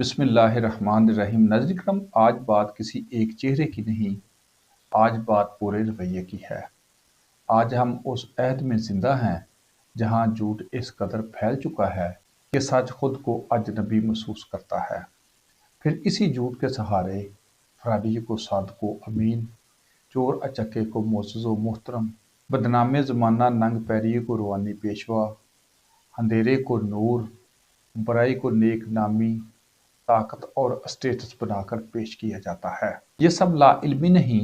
बिस्मिल्लाहिर्रहमानिर्रहीम। नाज़रीन करम, आज बात किसी एक चेहरे की नहीं, आज बात पूरे रवैये की है। आज हम उस अहद में जिंदा हैं जहां झूठ इस कदर फैल चुका है कि सच खुद को अजनबी महसूस करता है। फिर इसी झूठ के सहारे फराडी को सादको अमीन, चोर अचक्के को मोअज़्ज़ज़ो मोहतरम, बदनामे ज़माना नंग पैरी को रूहानी पेशवा, अंधेरे को नूर, बुराई को नेक नामी, ताकत और स्टेटस बनाकर पेश किया जाता है। ये सब लाइल्मी नहीं,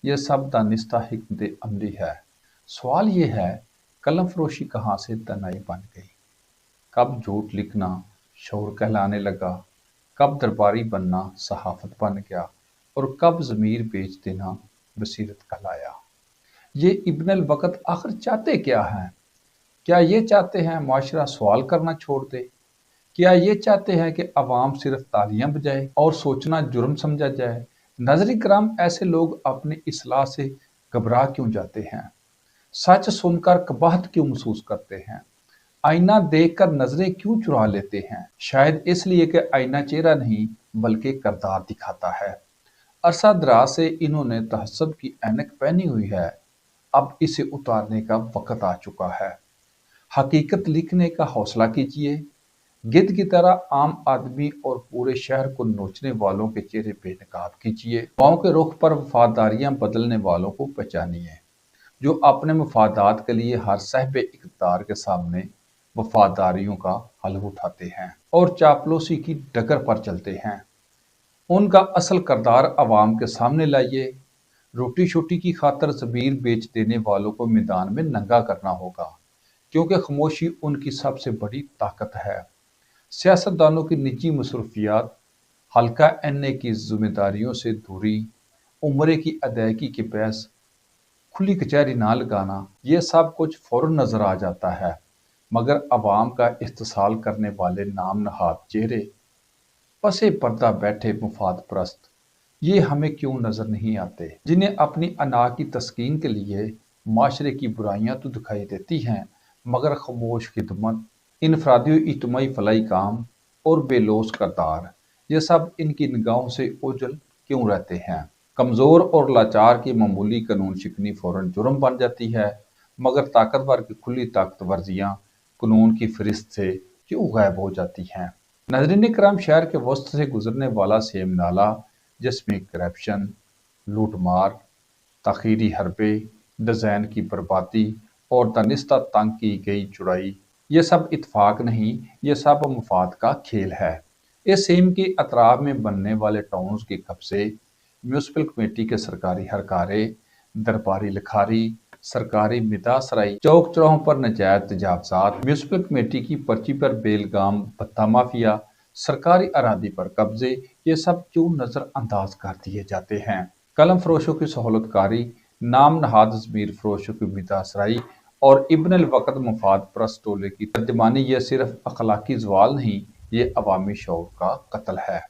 ये सब दानिस्ता हिकमत अमली है। सवाल ये है, कलम फरोशी कहाँ से तनाई बन गई? कब झूठ लिखना शौर कहलाने लगा? कब दरबारी बनना सहाफत बन गया? और कब ज़मीर बेच देना बसीरत कहलाया? ये इब्न अल वक़्त आखिर चाहते क्या हैं? क्या ये चाहते हैं माशरा सवाल करना छोड़ दे? क्या ये चाहते हैं कि अवाम सिर्फ तालियां बजाए और सोचना जुर्म समझा जाए? नाज़रीन किराम, ऐसे लोग अपनी इस्लाह से घबरा क्यों जाते हैं? सच सुनकर कबाहत क्यों महसूस करते हैं? आईना देखकर नजरें क्यों चुरा लेते हैं? शायद इसलिए कि आईना चेहरा नहीं बल्कि किरदार दिखाता है। अरसा दराज से इन्होंने तहस्सुब की ऐनक पहनी हुई है, अब इसे उतारने का वक्त आ चुका है। हकीकत लिखने का हौसला कीजिए। गिद्ध की तरह आम आदमी और पूरे शहर को नोचने वालों के चेहरे बेनकाब कीजिए। पाँव के रुख पर वफादारियां बदलने वालों को पहचानिए, जो अपने मफादात के लिए हर साहिब इक़्तिदार के सामने वफादारियों का हल्फ उठाते हैं और चापलूसी की डगर पर चलते हैं। उनका असल किरदार अवाम के सामने लाइए। रोटी शोटी की खातर ज़मीर बेच देने वालों को मैदान में नंगा करना होगा, क्योंकि खामोशी उनकी सबसे बड़ी ताकत है। सियासतदानों की निजी मसरूफियात, हल्का एनए की जिम्मेदारियों से दूरी, उम्रे की अदायगी के बहस, खुली कचहरी ना लगाना, ये सब कुछ फौरन नजर आ जाता है, मगर अवाम का इस्तेसाल करने वाले नाम नहाद चेहरे, पसे पर्दा बैठे मुफाद परस्त, ये हमें क्यों नजर नहीं आते? जिन्हें अपनी अना की तस्कीन के लिए माशरे की बुराइयां तो दिखाई देती हैं, मगर खामोश खिदमत, इनफरादी इज्तिमाई फलाई काम और बेलोस करदार, ये सब इनकी निगाहों से ओझल क्यों रहते हैं? कमज़ोर और लाचार की मामूली कानून शिकनी फौरन जुर्म बन जाती है, मगर ताकतवर की खुली ताकत वर्जियाँ कानून की फहरिस्त से क्यों गायब हो जाती हैं? नाज़रीन किराम, शहर के वसत से गुजरने वाला सेम नाला, जिसमें करप्शन, लूटमार, ताख़ीरी हरबे, डिज़ाइन की बर्बादी और दानिस्ता तंग की गई चौड़ाई, ये सब इत्तेफाक नहीं, ये सब मफाद का खेल है। इस सेम के अतराफ में बनने वाले टाउन्स के कब्जे, म्यूनसिपल कमेटी के सरकारी हरकारे, दरबारी लिखारी, सरकारी मिदासराई, चौक चौराहों पर नजायज तजावजात, म्यूनसिपल कमेटी की पर्ची पर बेलगाम भत्ता माफिया, सरकारी अरादी पर कब्जे, ये सब क्यों नजरअंदाज कर दिए जाते हैं? कलम फरोशों की सहूलतकारी, नाम नहाद ज़मीर फरोशों की मिदासराई और इब्न अल वक़्त मुफाद परस्त टोले की तर्जमानी, ये सिर्फ अखलाकी ज़वाल नहीं, ये अवामी शऊर का कत्ल है।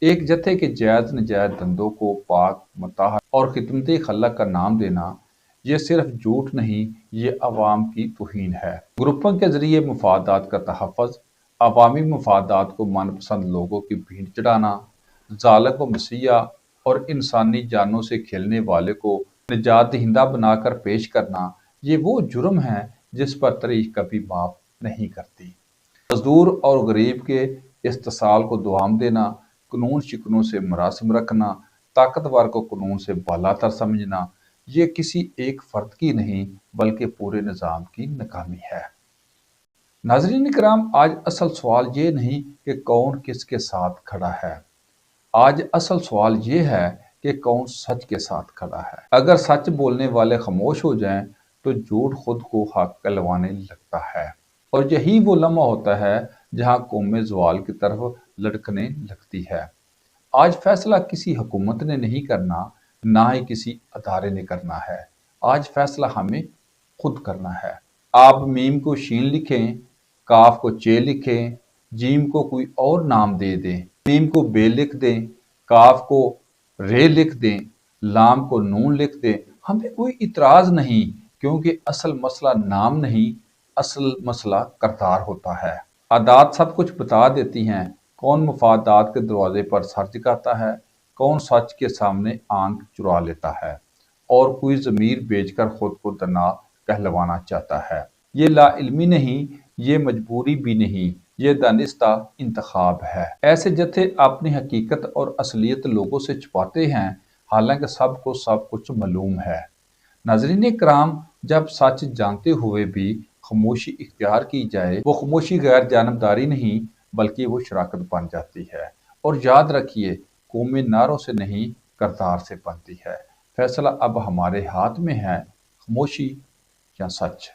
एक जत्थे के जायज़ नजायज़ धंधों को पाक मताह और खिदमत खल्क का नाम देना, ये सिर्फ झूठ नहीं, ये अवाम की तौहीन है। ग्रुपों के जरिए मफादात का तहफ़्फ़ुज़, अवामी मफादात को मनपसंद लोगों की भीड़ चढ़ाना, ज़ालिम व मसीहा और इंसानी जानों से खेलने वाले को निजात दहिंदा बनाकर पेश करना, ये वो जुर्म है जिस पर तारीख कभी माफ़ नहीं करती। मजदूर और गरीब के इस्तेसाल को दुआम देना, कानून शिकनों से मरासिम रखना, ताकतवर को कानून से बालातर समझना, ये किसी एक फर्द की नहीं बल्कि पूरे निज़ाम की नाकामी है। नाज़रीन किराम, आज असल सवाल ये नहीं कि कौन किसके साथ खड़ा है, आज असल सवाल ये है कि कौन सच के साथ खड़ा है। अगर सच बोलने वाले खामोश हो जाएं, तो झूठ खुद को हक कहलवाने लगता है, और यही वो लम्हा होता है जहां कौमें ज़वाल की तरफ लड़खने लगती है। आज फैसला किसी हुकूमत ने नहीं करना, ना ही किसी अदारे ने करना है। आज फैसला हमें खुद करना है। आप मीम को शीन लिखें, काफ को चे लिखें, जीम को कोई और नाम दे दें, मीम को बे लिख दें, काफ को रे लिख दें, लाम को नून लिख दें, हमें कोई इतराज नहीं, क्योंकि असल मसला नाम नहीं, असल मसला करतार होता है। आदात सब कुछ बता देती हैं, कौन मफादात के दरवाजे पर सर झुकाता है, कौन सच के सामने आंख चुरा लेता है, और कोई ज़मीर बेचकर खुद को दना कहलवाना चाहता है। ये लाइल्मी नहीं, ये मजबूरी भी नहीं, ये दानिस्ता इंतखाब है। ऐसे जत्थे अपनी हकीकत और असलियत लोगों से छुपाते हैं, हालांकि सबको सब कुछ मालूम है। नाज़रीन इकराम, जब सच जानते हुए भी खामोशी इख्तियार की जाए, वो खामोशी गैर जानबदारी नहीं बल्कि वो शराकत बन जाती है। और याद रखिए, कौमें नारों से नहीं करतार से बनती है। फैसला अब हमारे हाथ में है, खामोशी या सच।